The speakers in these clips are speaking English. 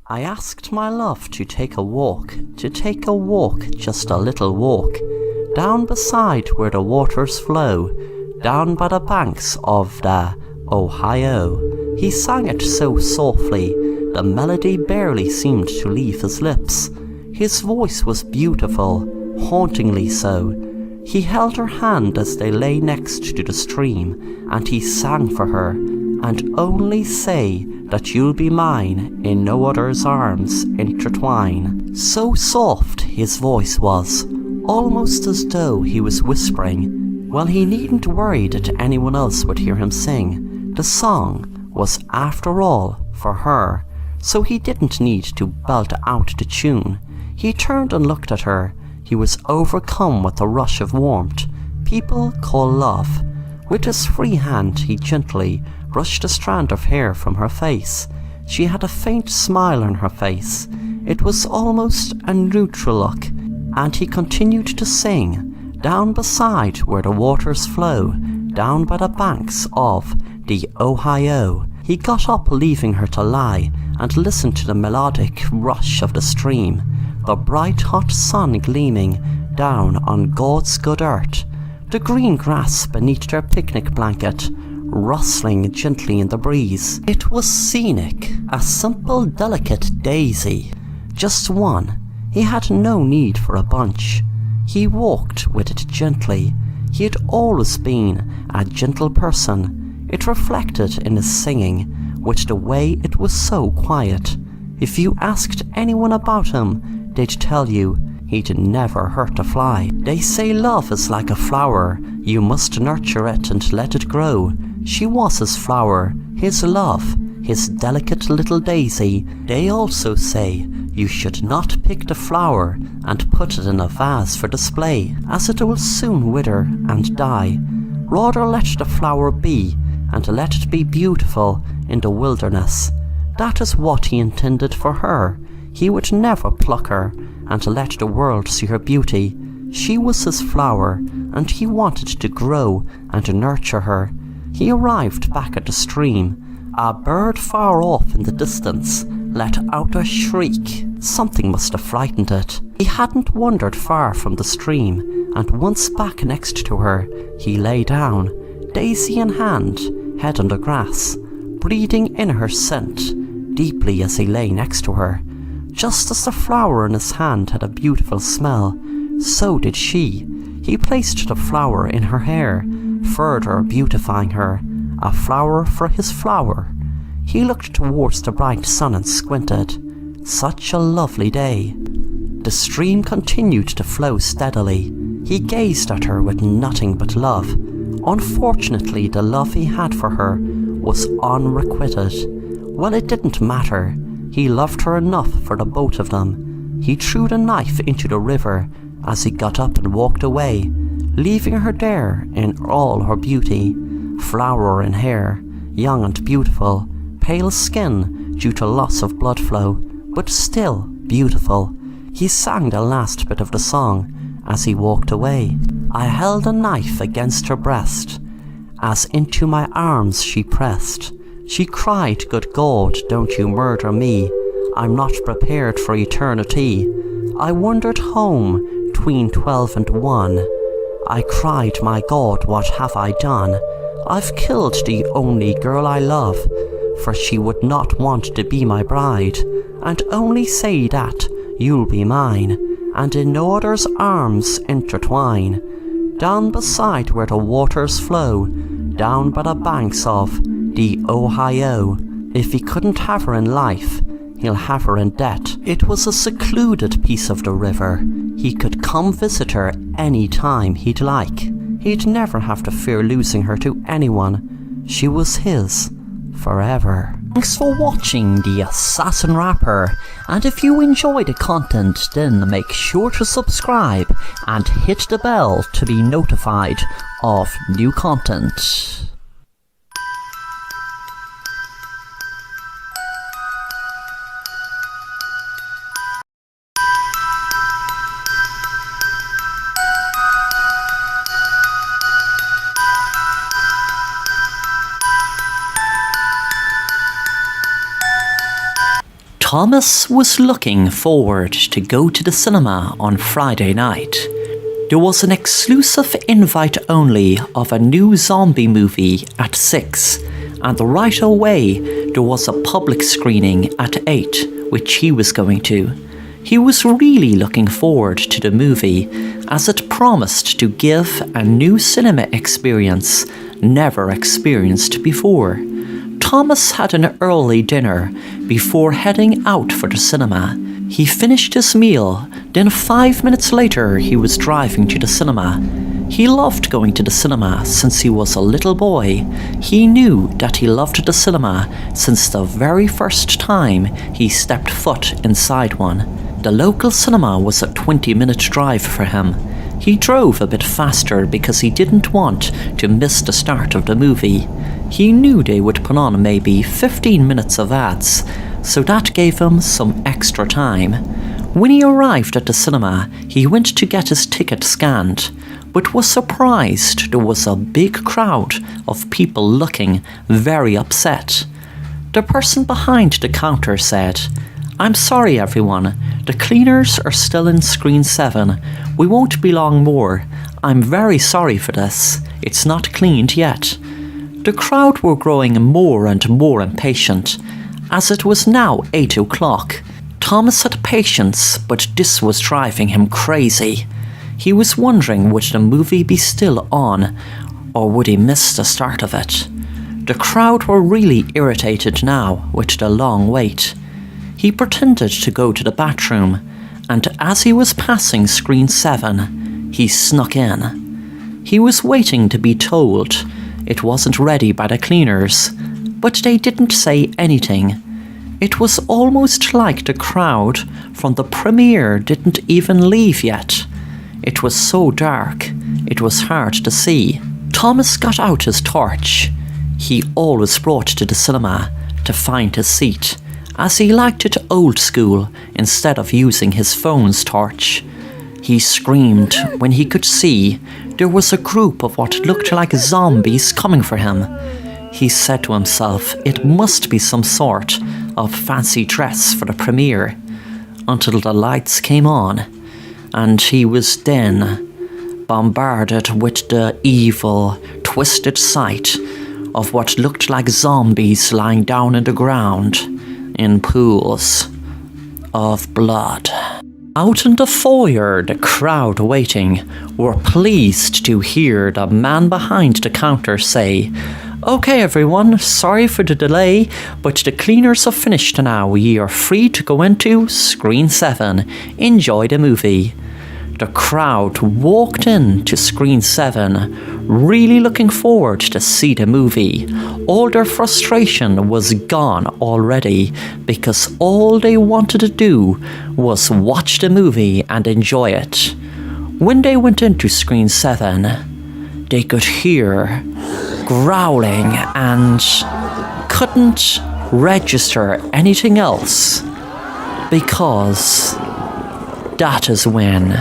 I asked my love to take a walk, just a little walk, down beside where the waters flow, down by the banks of the Ohio. He sang it so softly, the melody barely seemed to leave his lips. His voice was beautiful, hauntingly so. He held her hand as they lay next to the stream, and he sang for her, and only say that you'll be mine, in no other's arms intertwine. So soft his voice was, almost as though he was whispering. Well, he needn't worry that anyone else would hear him sing. The song was, after all, for her, so he didn't need to belt out the tune. He turned and looked at her. He was overcome with a rush of warmth people call love. With his free hand he gently brushed a strand of hair from her face. She had a faint smile on her face. It was almost a neutral look, and he continued to sing, down beside where the waters flow, down by the banks of the Ohio. He got up, leaving her to lie, and listened to the melodic rush of the stream, the bright hot sun gleaming down on God's good earth, the green grass beneath their picnic blanket rustling gently in the breeze. It was scenic, a simple, delicate daisy, just one. He had no need for a bunch. He walked with it gently. He had always been a gentle person. It reflected in his singing, with the way it was so quiet. If you asked anyone about him, they'd tell you he'd never hurt a fly. They say love is like a flower. You must nurture it and let it grow. She was his flower, his love, his delicate little daisy. They also say you should not pick the flower and put it in a vase for display, as it will soon wither and die. Rather let the flower be, and let it be beautiful in the wilderness. That is what he intended for her. He would never pluck her and let the world see her beauty. She was his flower, and he wanted to grow and nurture her. He arrived back at the stream. A bird far off in the distance let out a shriek. Something must have frightened it. He hadn't wandered far from the stream, and once back next to her, he lay down, daisy in hand, head on the grass, breathing in her scent deeply as he lay next to her. Just as the flower in his hand had a beautiful smell, so did she. He placed the flower in her hair, further beautifying her, a flower for his flower. He looked towards the bright sun and squinted. Such a lovely day. The stream continued to flow steadily. He gazed at her with nothing but love. Unfortunately, the love he had for her was unrequited. Well, it didn't matter. He loved her enough for the both of them. He threw the knife into the river as he got up and walked away, leaving her there in all her beauty, flower in hair, young and beautiful, pale skin due to loss of blood flow, but still beautiful. He sang the last bit of the song as he walked away. I held a knife against her breast, as into my arms she pressed. She cried, "Good God, don't you murder me. I'm not prepared for eternity." I wandered home 'tween 12 and 1. I cried, "My God, what have I done? I've killed the only girl I love, for she would not want to be my bride, and only say that you'll be mine, and in no other's arms intertwine. Down beside where the waters flow, down by the banks of the Ohio. If he couldn't have her in life, he'll have her in debt." It was a secluded piece of the river. He could come visit her any time he'd like. He'd never have to fear losing her to anyone. She was his forever. Thanks for watching The Assassin Rapper, and if you enjoy the content, then make sure to subscribe and hit the bell to be notified of new content. Thomas was looking forward to go to the cinema on Friday night. There was an exclusive invite only of a new zombie movie at 6, and right away there was a public screening at 8, which he was going to. He was really looking forward to the movie, as it promised to give a new cinema experience never experienced before. Thomas had an early dinner before heading out for the cinema. He finished his meal, then 5 minutes later he was driving to the cinema. He loved going to the cinema since he was a little boy. He knew that he loved the cinema since the very first time he stepped foot inside one. The local cinema was a 20-minute drive for him. He drove a bit faster because he didn't want to miss the start of the movie. He knew they would put on maybe 15 minutes of ads, so that gave him some extra time. When he arrived at the cinema, he went to get his ticket scanned, but was surprised there was a big crowd of people looking very upset. The person behind the counter said, "I'm sorry everyone, the cleaners are still in screen 7. We won't be long more. I'm very sorry for this. It's not cleaned yet." The crowd were growing more and more impatient, as it was now 8 o'clock. Thomas had patience, but this was driving him crazy. He was wondering would the movie be still on, or would he miss the start of it. The crowd were really irritated now with the long wait. He pretended to go to the bathroom, and as he was passing screen 7, he snuck in. He was waiting to be told it wasn't ready by the cleaners, but they didn't say anything. It was almost like the crowd from the premiere didn't even leave yet. It was so dark, it was hard to see. Thomas got out his torch. He always brought to the cinema to find his seat, as he liked it old school instead of using his phone's torch. He screamed when he could see there was a group of what looked like zombies coming for him. He said to himself it must be some sort of fancy dress for the premiere, until the lights came on, and he was then bombarded with the evil, twisted sight of what looked like zombies lying down in the ground in pools of blood. Out in the foyer, the crowd waiting were pleased to hear the man behind the counter say, "Okay everyone, sorry for the delay, but the cleaners have finished now. Ye are free to go into screen 7. Enjoy the movie." The crowd walked in to screen 7, really looking forward to see the movie. All their frustration was gone already, because all they wanted to do was watch the movie and enjoy it. When they went into screen 7, they could hear growling and couldn't register anything else, because that is when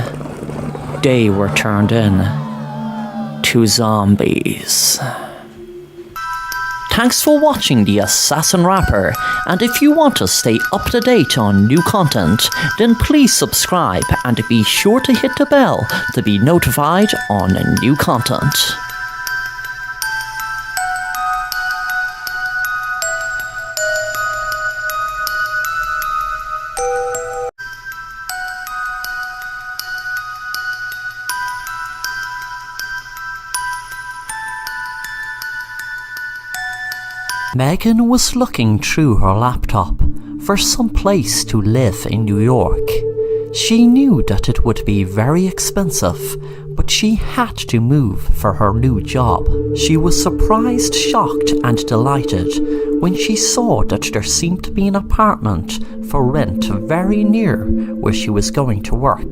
they were turned in to zombies. Thanks for watching The Assassin Rapper, and if you want to stay up to date on new content, then please subscribe and be sure to hit the bell to be notified on new content. Megan was looking through her laptop for some place to live in New York. She knew that it would be very expensive, but she had to move for her new job. She was surprised, shocked and delighted when she saw that there seemed to be an apartment for rent very near where she was going to work.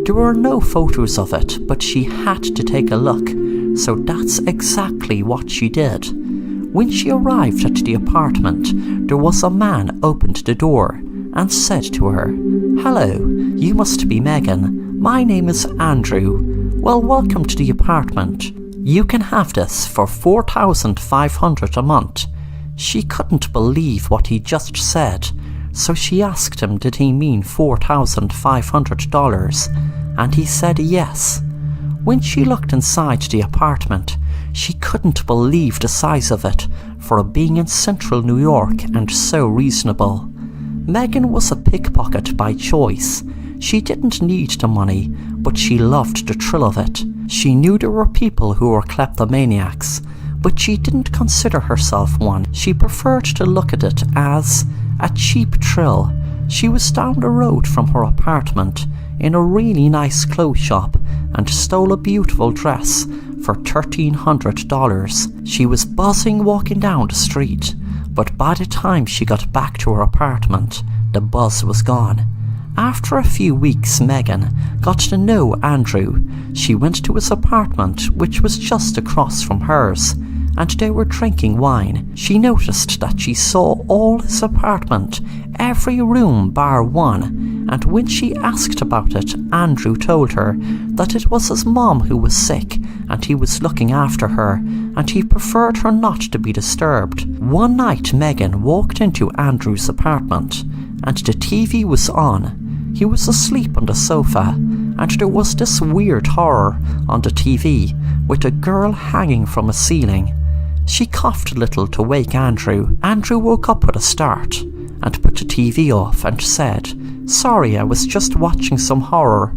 There were no photos of it, but she had to take a look, so that's exactly what she did. When she arrived at the apartment, there was a man opened the door and said to her, "Hello, you must be Megan. My name is Andrew. Well, welcome to the apartment. You can have this for $4,500 a month." She couldn't believe what he just said. so she asked him did he mean $4,500, and he said yes. When she looked inside the apartment, she couldn't believe the size of it for being in central New York and so reasonable. Megan was a pickpocket by choice. She didn't need the money, but she loved the thrill of it. She knew there were people who were kleptomaniacs, but she didn't consider herself one. She preferred to look at it as a cheap thrill. She was down the road from her apartment in a really nice clothes shop and stole a beautiful dress for $1,300. She was buzzing walking down the street, but by the time she got back to her apartment, the buzz was gone. After a few weeks, Megan got to know Andrew. She went to his apartment, which was just across from hers, and they were drinking wine. She noticed that she saw all his apartment, every room bar one, and when she asked about it, Andrew told her that it was his mom who was sick and he was looking after her, and he preferred her not to be disturbed. One night, Megan walked into Andrew's apartment and the TV was on. He was asleep on the sofa, and there was this weird horror on the TV with a girl hanging from a ceiling. She coughed a little to wake Andrew. Andrew woke up with a start and put the TV off and said, "Sorry, I was just watching some horror."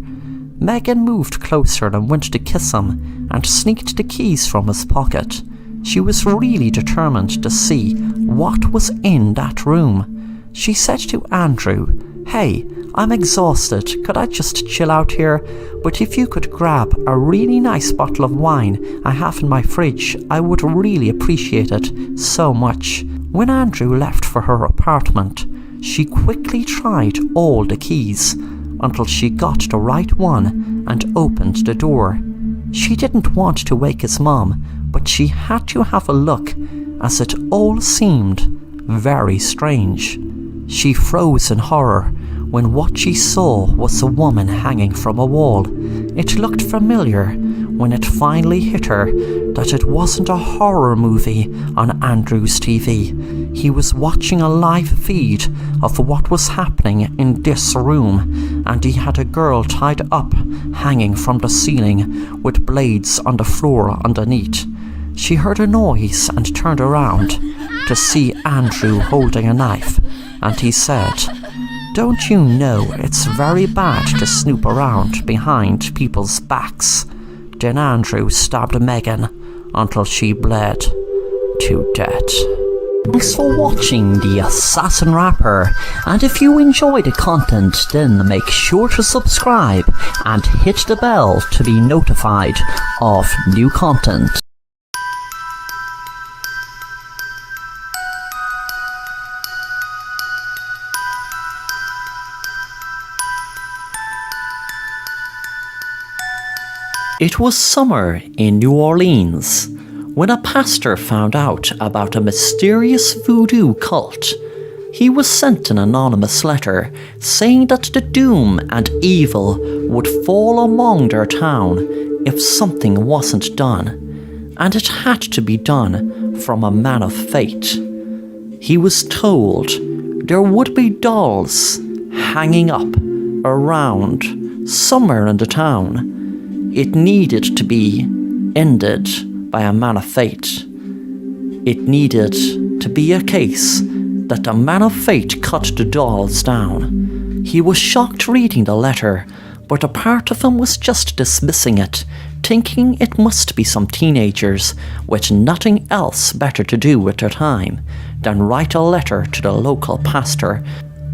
Megan moved closer and went to kiss him and sneaked the keys from his pocket. She was really determined to see what was in that room. She said to Andrew, "Hey, I'm exhausted, could I just chill out here? But if you could grab a really nice bottle of wine I have in my fridge, I would really appreciate it so much." When Andrew left for her apartment, she quickly tried all the keys until she got the right one and opened the door. She didn't want to wake his mom, but she had to have a look, as it all seemed very strange. She froze in horror when what she saw was a woman hanging from a wall. It looked familiar when it finally hit her that it wasn't a horror movie on Andrew's TV. He was watching a live feed of what was happening in this room, and he had a girl tied up, hanging from the ceiling with blades on the floor underneath. She heard a noise and turned around to see Andrew holding a knife, and he said, "Don't you know it's very bad to snoop around behind people's backs?" Then Andrew stabbed Megan until she bled to death. Thanks for watching The Assassin Rapper, and if you enjoy the content, then make sure to subscribe and hit the bell to be notified of new content. It was summer in New Orleans when a pastor found out about a mysterious voodoo cult. He was sent an anonymous letter saying that the doom and evil would fall among their town if something wasn't done, and it had to be done from a man of faith. He was told there would be dolls hanging up around somewhere in the town. It needed to be ended by a man of faith. It needed to be a case that a man of faith cut the dolls down. He was shocked reading the letter, but a part of him was just dismissing it, thinking it must be some teenagers with nothing else better to do with their time than write a letter to the local pastor.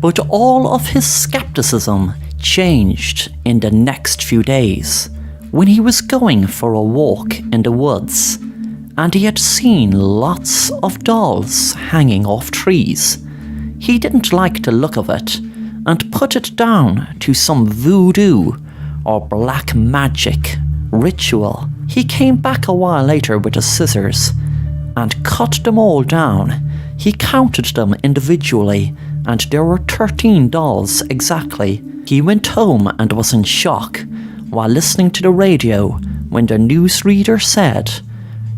But all of his skepticism changed in the next few days, when he was going for a walk in the woods, and he had seen lots of dolls hanging off trees. He didn't like the look of it, and put it down to some voodoo or black magic ritual. He came back a while later with his scissors and cut them all down. He counted them individually, and there were 13 dolls exactly. He went home and was in shock while listening to the radio when the newsreader said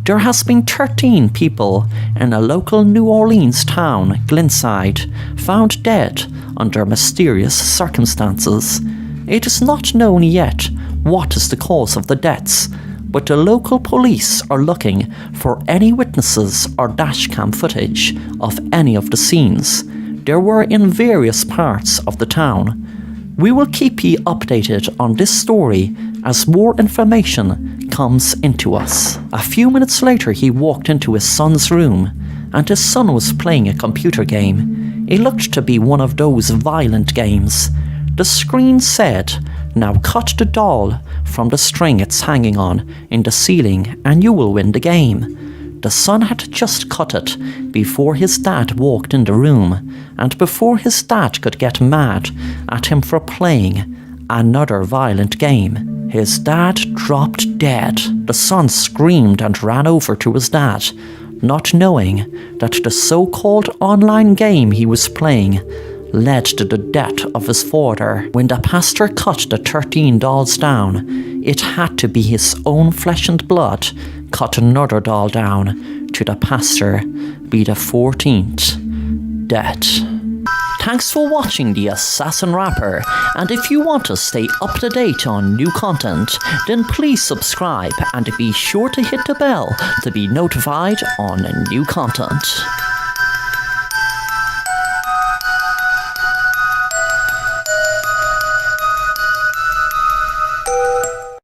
There has been 13 people in a local New Orleans town, Glenside, found dead under mysterious circumstances. It is not known yet what is the cause of the deaths, but the local police are looking for any witnesses or dashcam footage of any of the scenes. There were in various parts of the town. We will keep you updated on this story as more information comes into us. A few minutes later, he walked into his son's room, and his son was playing a computer game. It looked to be one of those violent games. The screen said, "Now cut the doll from the string it's hanging on in the ceiling and you will win the game." The son had just cut it before his dad walked in the room, and before his dad could get mad at him for playing another violent game, his dad dropped dead. The son screamed and ran over to his dad, not knowing that the so-called online game he was playing led to the death of his father. When the pastor cut the 13 dolls down, it had to be his own flesh and blood cut another doll down to the pastor be the 14th death. Thanks for watching The Assassin Rapper, and if you want to stay up to date on new content, then please subscribe and be sure to hit the bell to be notified on new content.